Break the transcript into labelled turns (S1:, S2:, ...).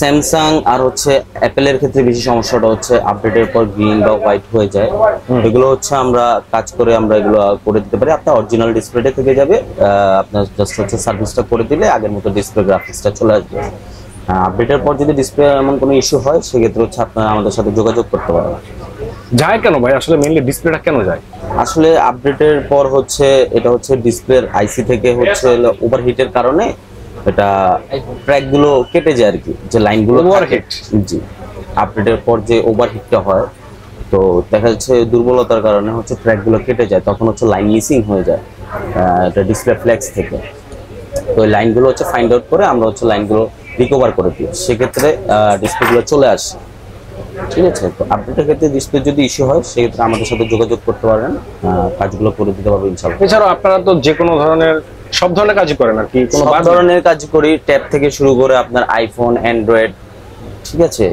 S1: Samsung আর হচ্ছে অ্যাপেলের ক্ষেত্রে বেশি সমস্যাটা হচ্ছে আপডেটের পর গ্রিন বা হোয়াইট হয়ে যায়। এগুলো হচ্ছে আমরা কাজ করে আমরা এগুলো করে দিতে পারি। আপনার অরিজিনাল ডিসপ্লেটা থেকে যাবে, আপনার জাস্ট হচ্ছে সার্ভিসটা করে দিলে আগের মতো ডিসপ্লে গ্রাফিক্সটা চলে আসবে। আপডেটের পর যদি ডিসপ্লে এমন কোনো ইস্যু হয় সেক্ষেত্রে হচ্ছে আপনারা আমাদের সাথে যোগাযোগ করতে পারেন।
S2: যায় কেন ভাই, আসলে মেইনলি ডিসপ্লেটা কেন যায়?
S1: আসলে আপডেটের পর হচ্ছে এটা হচ্ছে ডিসপ্লের আইসি থেকে হচ্ছে ওভারহিটের কারণে এটা ট্র্যাক গুলো কেটে যায় আর কি, যে লাইনগুলো
S2: ওভারহিট।
S1: জি, আপডেটের পর যে ওভারহিটটা হয় তো দেখা যাচ্ছে দুর্বলতার কারণে হচ্ছে ট্র্যাক গুলো কেটে যায়, তখন হচ্ছে লাইন মিসিং হয়ে যায় এটা ডিসপ্লে ফ্লেক্স থেকে। তো ওই লাইনগুলো হচ্ছে ফাইন্ড আউট করে আমরা হচ্ছে লাইনগুলো রিকভার করে দিই, সেক্ষেত্রে ডিসপ্লেগুলো চলে আসে। ঠিক আছে, তো আপডেটের ক্ষেত্রে ডিসপ্লে যদি ইস্যু হয় সেক্ষেত্রে আমাদের সাথে যোগাযোগ করতে পারেন, কাজগুলো করে দিতে পারবো ইনশাআল্লাহ।
S2: এছাড়াও আপনারা তো যে কোনো ধরনের সব ধরনের কাজই করেন আর কি, কোনো
S1: সব ধরনের কাজ করি, ট্যাব থেকে শুরু করে আপনার আইফোন, অ্যান্ড্রয়েড, ঠিক আছে।